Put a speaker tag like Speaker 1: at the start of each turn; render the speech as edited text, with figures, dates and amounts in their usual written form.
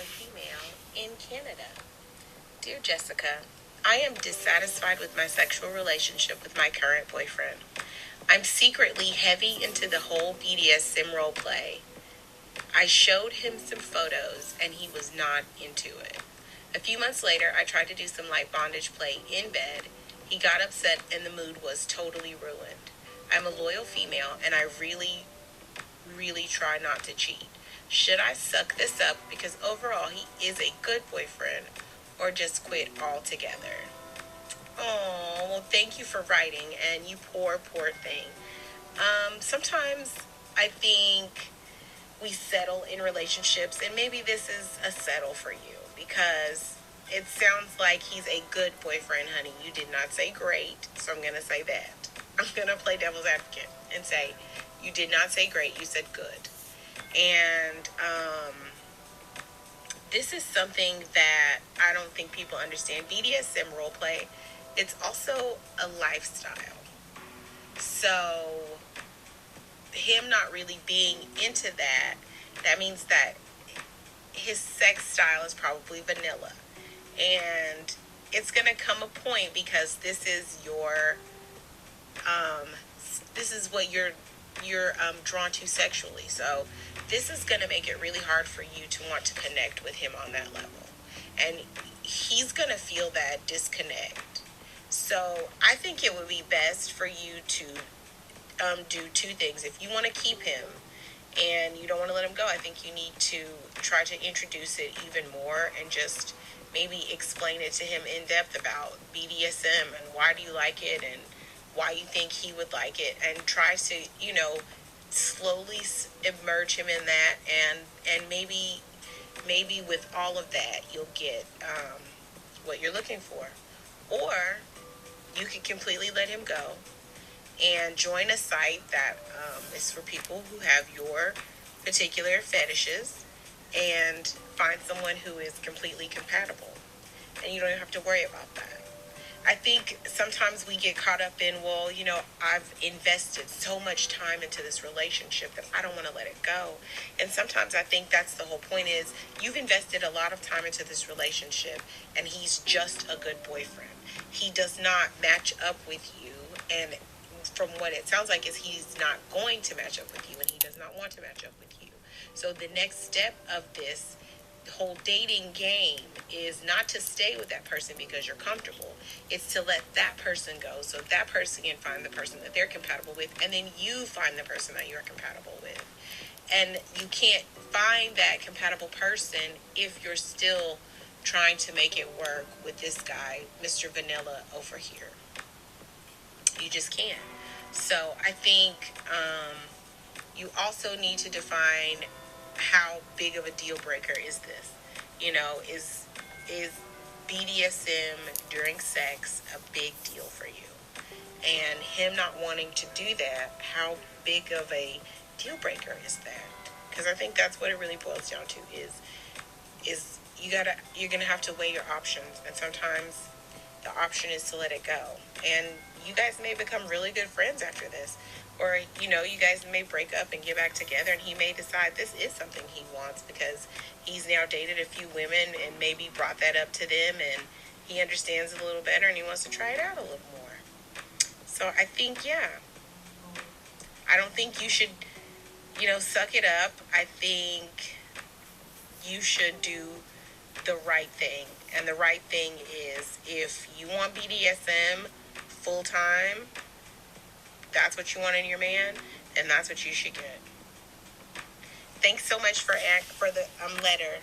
Speaker 1: a female in Canada. Dear Jessica, I am dissatisfied with my sexual relationship with my current boyfriend. I'm secretly heavy into the whole BDSM role play. I showed him some photos and he was not into it. A few months later, I tried to do some light bondage play in bed. He got upset and the mood was totally ruined. I'm a loyal female and I really try not to cheat. Should I suck this up because overall he is a good boyfriend or just quit altogether? Oh, well, thank you for writing, and you poor thing. Sometimes I think we settle in relationships, and maybe this is a settle for you because it sounds like he's a good boyfriend, honey. You did not say great, so I'm going to say that. I'm going to play devil's advocate and say you did not say great, you said good. And this is something that I don't think people understand. BDSM roleplay, it's also a lifestyle. So him not really being into that, that means that his sex style is probably vanilla. And it's going to come a point because this is what you're drawn to sexually. So this is going to make it really hard for you to want to connect with him on that level. And he's going to feel that disconnect. So I think it would be best for you to do two things. If you want to keep him and you don't want to let him go, I think you need to try to introduce it even more and just maybe explain it to him in depth about BDSM and why do you like it and why you think he would like it, and try to, slowly immerse him in that, and maybe with all of that you'll get what you're looking for. Or you can completely let him go and join a site that is for people who have your particular fetishes and find someone who is completely compatible. And you don't have to worry about that. I think sometimes we get caught up in, I've invested so much time into this relationship that I don't want to let it go. And sometimes I think that's the whole point is you've invested a lot of time into this relationship and he's just a good boyfriend. He does not match up with you, and from what it sounds like is he's not going to match up with you and he does not want to match up with you. So the next step of this whole dating game is not to stay with that person because you're comfortable. It's to let that person go so that person can find the person that they're compatible with, and then you find the person that you're compatible with. And you can't find that compatible person if you're still trying to make it work with this guy, Mr. Vanilla over here. You just can't. So I think you also need to define how big of a deal breaker is this. Is BDSM during sex a big deal for you? And him not wanting to do that, how big of a deal breaker is that? Because I think that's what it really boils down to is you're gonna have to weigh your options, and sometimes the option is to let it go. And you guys may become really good friends after this. Or, you guys may break up and get back together, and he may decide this is something he wants because he's now dated a few women and maybe brought that up to them and he understands it a little better and he wants to try it out a little more. So I think, I don't think you should, suck it up. I think you should do the right thing. And the right thing is if you want BDSM full time, that's what you want in your man, and that's what you should get. Thanks so much for the letter.